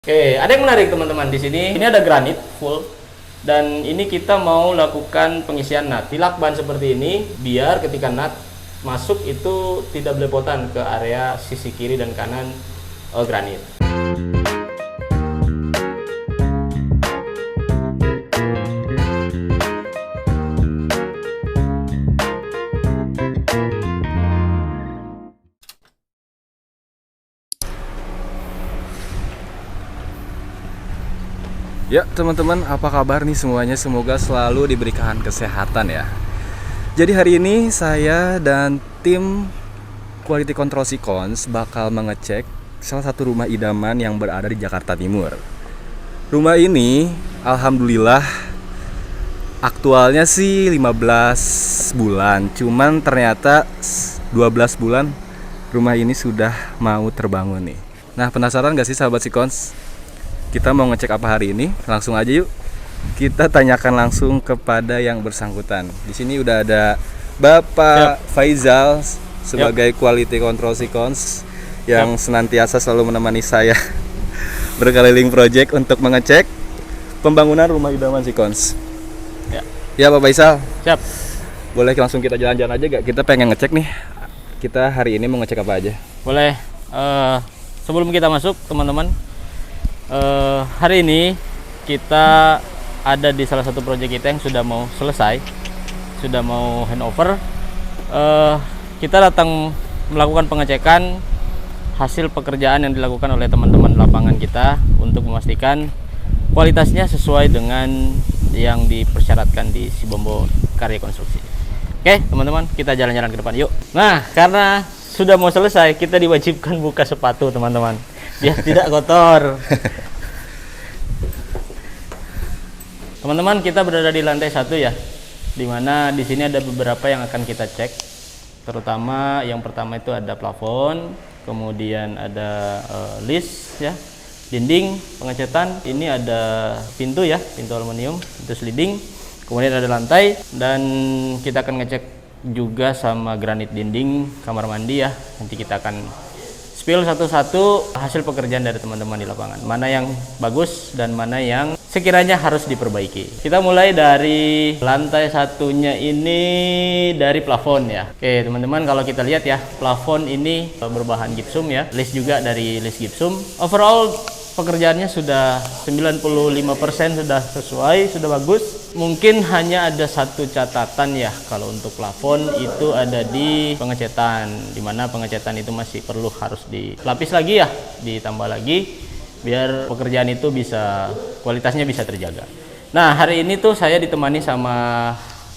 Oke, ada yang menarik teman-teman di sini. Ini ada granit full dan ini kita mau lakukan pengisian nut. Di lakban seperti ini biar ketika nut masuk itu tidak belepotan ke area sisi kiri dan kanan granit. Ya teman-teman, apa kabar nih semuanya? Semoga selalu diberikan kesehatan ya. Jadi hari ini saya dan tim Quality Control Sequence bakal mengecek salah satu rumah idaman yang berada di Jakarta Timur. Rumah ini alhamdulillah aktualnya sih 15 bulan, cuman ternyata 12 bulan rumah ini sudah mau terbangun nih. Nah, penasaran gak sih sahabat Sequence? Kita mau ngecek apa hari ini? Langsung aja yuk. Kita tanyakan langsung kepada yang bersangkutan. Di sini udah ada Bapak Faizal sebagai Quality Control Sequence yang senantiasa selalu menemani saya berkeliling project untuk mengecek pembangunan rumah idaman Sequence. Ya Pak Faizal. Siap. Boleh langsung kita jalan-jalan aja gak? Kita pengen ngecek nih. Kita hari ini mau ngecek apa aja? Boleh. Sebelum kita masuk teman-teman, hari ini kita ada di salah satu proyek kita yang sudah mau selesai, sudah mau handover. Kita datang melakukan pengecekan hasil pekerjaan yang dilakukan oleh teman-teman lapangan kita untuk memastikan kualitasnya sesuai dengan yang dipersyaratkan di Sibombo Karya Konstruksi. Oke teman-teman, kita jalan-jalan ke depan yuk. Nah, karena sudah mau selesai, kita diwajibkan buka sepatu teman-teman biar tidak kotor. Teman-teman, kita berada di lantai 1 ya, dimana di sini ada beberapa yang akan kita cek. Terutama yang pertama itu ada plafon, kemudian ada list ya, dinding pengecatan. Ini ada pintu ya, pintu aluminium, pintu sliding. Kemudian ada lantai, dan kita akan ngecek juga sama granit dinding kamar mandi ya. Nanti kita akan spill satu-satu hasil pekerjaan dari teman-teman di lapangan, mana yang bagus dan mana yang sekiranya harus diperbaiki. Kita mulai dari lantai satunya ini, dari plafon ya. Oke teman-teman, kalau kita lihat ya, plafon ini berbahan gipsum ya, list juga dari list gipsum. Overall pekerjaannya sudah 95% sudah sesuai, sudah bagus. Mungkin hanya ada satu catatan ya, kalau untuk plafon itu ada di pengecatan, dimana pengecatan itu masih perlu harus dilapis lagi ya, ditambah lagi biar pekerjaan itu bisa, kualitasnya bisa terjaga. Nah hari ini tuh saya ditemani sama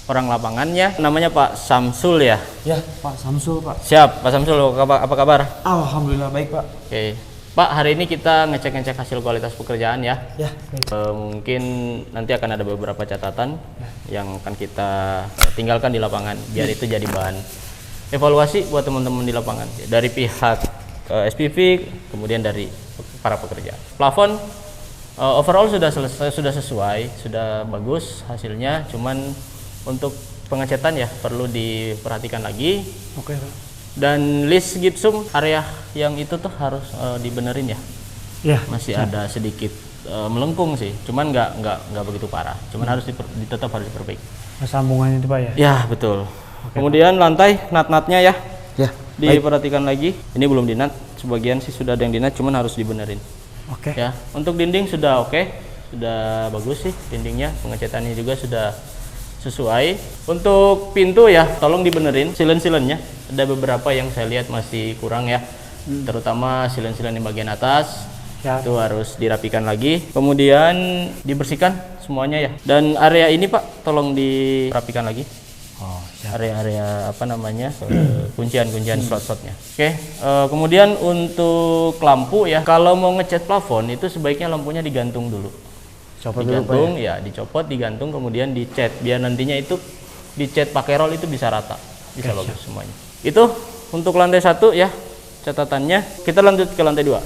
orang lapangannya, namanya Pak Samsul ya. Ya Pak Samsul Pak. Siap Pak Samsul, apa kabar? Alhamdulillah baik Pak. Oke Pak, hari ini kita ngecek-ngecek hasil kualitas pekerjaan ya. Ya. Mungkin nanti akan ada beberapa catatan yang akan kita tinggalkan di lapangan, biar itu jadi bahan evaluasi buat teman-teman di lapangan dari pihak SPV, kemudian dari para pekerja. Plafon overall sudah selesai, sudah sesuai, sudah bagus hasilnya. Cuman untuk pengecatan ya perlu diperhatikan lagi. Oke Pak. Dan list gipsum area yang itu tuh harus dibenerin ya. Ya. Masih ada sedikit melengkung sih, cuman nggak begitu parah. Cuman harus tetap harus diperbaiki. Sambungannya itu Pak ya. Ya betul. Kemudian lantai nat-natnya ya. Ya. Diperhatikan lagi. Ini belum dinat, sebagian sih sudah ada yang dinat, cuman harus dibenerin. Oke. Ya. Untuk dinding sudah oke, sudah bagus sih dindingnya. Pengecatannya juga sudah sesuai. Untuk pintu ya, tolong dibenerin silen-silennya. Ada beberapa yang saya lihat masih kurang ya, terutama silen-silen di bagian atas. Ya. Itu harus dirapikan lagi, kemudian dibersihkan semuanya ya. Dan area ini Pak, tolong dirapikan lagi. Oh, siap. Area apa namanya, kuncian slot-slotnya. Oke, kemudian untuk lampu ya, kalau mau ngecat plafon itu sebaiknya lampunya digantung dulu. Copot Digantung dulu, Pak ya, dicopot, digantung, kemudian dicat, biar nantinya itu dicat pakai roll itu bisa rata, bisa Oke, bagus semuanya. Itu untuk lantai 1 ya catatannya. Kita lanjut ke lantai 2.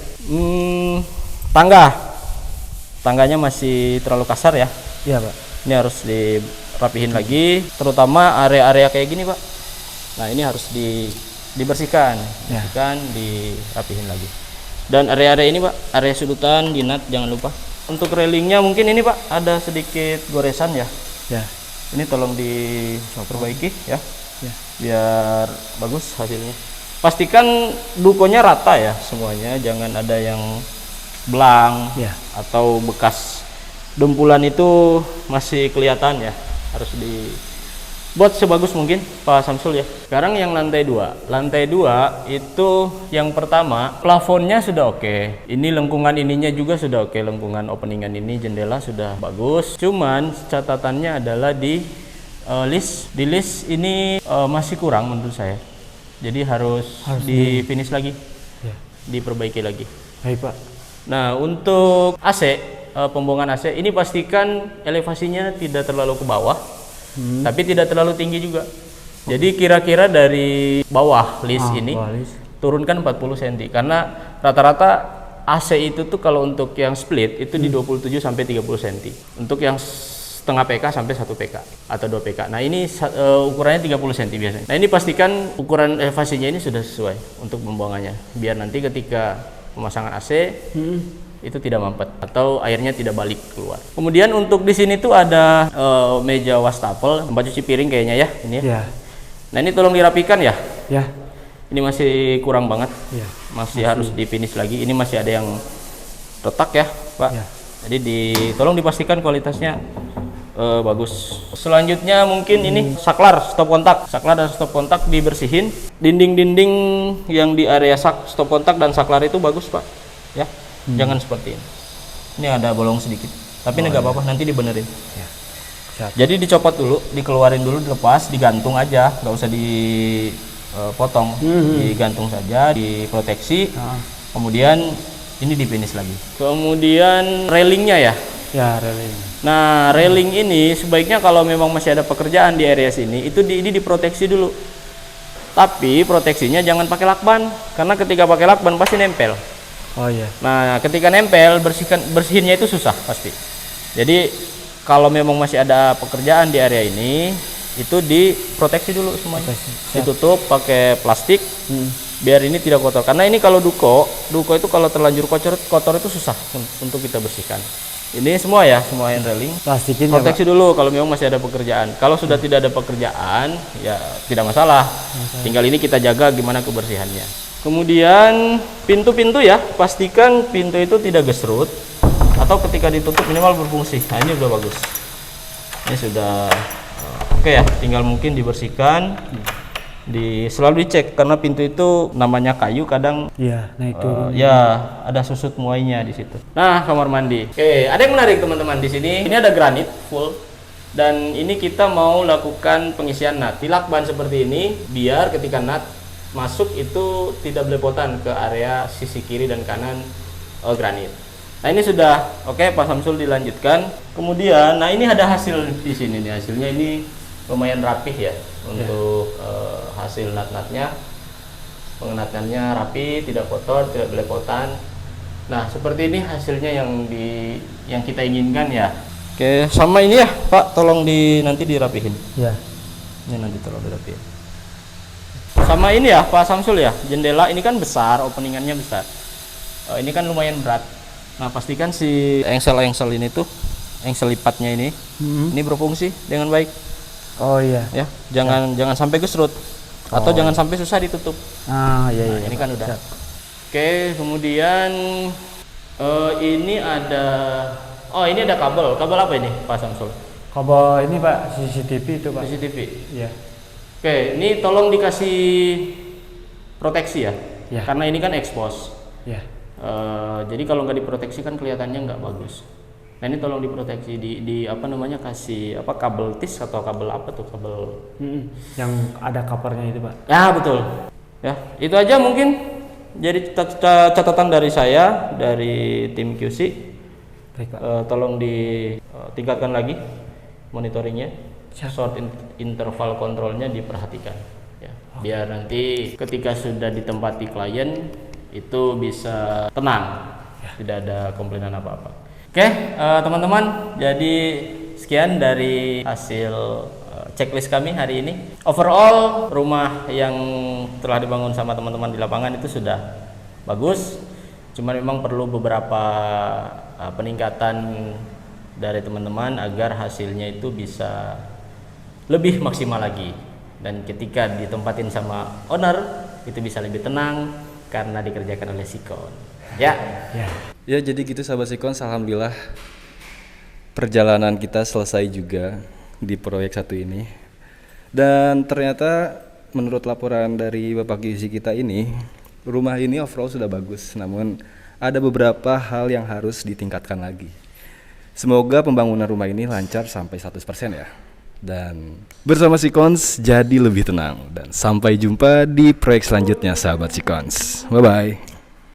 Tangganya masih terlalu kasar ya. Iya Pak. Ini harus dirapihin lagi, terutama area-area kayak gini Pak. Nah ini harus dibersihkan, dirapihin lagi. Dan area-area ini Pak, area sudutan di nut jangan lupa. Untuk railingnya mungkin ini Pak ada sedikit goresan ya. Ya. Ini tolong diperbaiki ya. Ya. Biar bagus hasilnya. Pastikan dukonya rata ya semuanya, jangan ada yang belang Ya. atau bekas dempulan itu masih kelihatan ya. Harus dibuat sebagus mungkin Pak Samsul ya. Sekarang yang lantai 2. Lantai 2 itu yang pertama plafonnya sudah oke. Ini lengkungan ininya juga sudah oke, lengkungan openingan ini jendela sudah bagus. Cuman catatannya adalah di list ini masih kurang menurut saya. Jadi harus di finish lagi, Ya. diperbaiki lagi. Baik Pak. Nah untuk AC, pembuangan AC ini pastikan elevasinya tidak terlalu ke bawah, tapi tidak terlalu tinggi juga. Jadi kira-kira dari bawah list ini bawah list. turunkan 40 cm karena rata-rata AC itu tuh kalau untuk yang split itu di 27 sampai 30 cm. Untuk yang setengah PK sampai 1 PK atau 2 PK. Nah ini ukurannya 30 cm biasanya. Nah ini pastikan ukuran elevasinya ini sudah sesuai untuk pembuangannya. Biar nanti ketika pemasangan AC itu tidak mampet atau airnya tidak balik keluar. Kemudian untuk di sini tuh ada meja wastafel, tempat cuci piring kayaknya ya. Ini ya. Ya. Nah ini tolong dirapikan ya. Ya. Ini masih kurang banget. Ya. Masih harus di finish lagi. Ini masih ada yang retak ya Pak. Ya. Jadi tolong dipastikan kualitasnya bagus. Selanjutnya mungkin ini saklar stop kontak. Saklar dan stop kontak dibersihin. Dinding-dinding yang di area stop kontak dan saklar itu bagus Pak. Ya, jangan seperti ini. Ini ada bolong sedikit. Tapi ini nggak apa-apa, nanti dibenerin. Ya. Siap. Jadi dicopot dulu, dikeluarin dulu, dilepas, digantung aja, nggak usah dipotong, digantung saja, diproteksi. Kemudian ini di finish lagi. Kemudian railingnya ya. Ya, railing. Nah, railing ini sebaiknya kalau memang masih ada pekerjaan di area sini, itu ini diproteksi dulu. Tapi proteksinya jangan pakai lakban, karena ketika pakai lakban pasti nempel. Oh iya. Nah, ketika nempel bersihinnya itu susah pasti. Jadi kalau memang masih ada pekerjaan di area ini, itu diproteksi dulu semuanya. Ditutup pakai plastik. Biar ini tidak kotor. Karena ini kalau duko itu kalau terlanjur kotor itu susah untuk kita bersihkan. Ini semua ya, semua hand railing. Plastikin Proteksi dulu kalau memang masih ada pekerjaan. Kalau sudah tidak ada pekerjaan, ya tidak masalah. Tinggal ini kita jaga gimana kebersihannya. Kemudian pintu-pintu ya, pastikan pintu itu tidak gesrut atau ketika ditutup minimal berfungsi. Nah ini udah bagus. Ini sudah oke ya, tinggal mungkin dibersihkan. Selalu dicek karena pintu itu namanya kayu kadang Iya, naik turun. ya ada susut muainya di situ. Nah, kamar mandi. Oke, ada yang menarik teman-teman di sini. Ini ada granit full dan ini kita mau lakukan pengisian nut. Dilakban seperti ini biar ketika nut masuk itu tidak belepotan ke area sisi kiri dan kanan granit. Nah, ini sudah oke, Pak Samsul dilanjutkan. Kemudian, nah ini ada hasil di sini nih. Hasilnya ini lumayan rapih ya untuk hasil nut-nutnya. Pengenatannya rapi, tidak kotor, tidak belepotan. Nah, seperti ini hasilnya yang kita inginkan ya. Oke, sama ini ya, Pak, tolong nanti dirapihin. Ya. Ini nanti tolong dirapihin. Sama ini ya, Pak Samsul ya. Jendela ini kan besar, openingannya besar. Ini kan lumayan berat. Nah, pastikan si engsel-engsel ini tuh, engsel lipatnya ini berfungsi dengan baik. Oh iya. Ya, jangan sampai gesrut atau jangan sampai susah ditutup. Ah iya iya. Nah, ini kan udah. Oke, kemudian ini ada ini ada kabel. Kabel apa ini, Pak Samsul? Kabel ini Pak, CCTV itu Pak. CCTV. Iya. Oke, ini tolong dikasih proteksi ya. Ya. Karena ini kan expose. Ya. Jadi kalau nggak diproteksi kan kelihatannya nggak bagus. Nah ini tolong diproteksi di apa namanya, kasih apa, kabel tis atau kabel apa tuh, kabel Yang ada covernya itu Pak. ya betul ya. Itu aja mungkin jadi catatan dari saya, dari tim QC. Baik Pak. Tolong ditingkatkan lagi monitoringnya. Short interval kontrolnya diperhatikan ya. Biar nanti ketika sudah ditempati klien itu bisa tenang, tidak ada komplainan apa-apa. Oke, teman-teman, jadi sekian dari hasil checklist kami hari ini. Overall, rumah yang telah dibangun sama teman-teman di lapangan itu sudah bagus. Cuma memang perlu beberapa peningkatan dari teman-teman agar hasilnya itu bisa lebih maksimal lagi. Dan ketika ditempatin sama owner itu bisa lebih tenang karena dikerjakan oleh Sikon. Ya. Ya jadi gitu sahabat Sikon, alhamdulillah perjalanan kita selesai juga di proyek satu ini. Dan ternyata menurut laporan dari Bapak Gizi kita ini, rumah ini overall sudah bagus, namun ada beberapa hal yang harus ditingkatkan lagi. Semoga pembangunan rumah ini lancar sampai 100% ya. Dan bersama Sikons jadi lebih tenang. Dan sampai jumpa di proyek selanjutnya sahabat Sikons. Bye bye.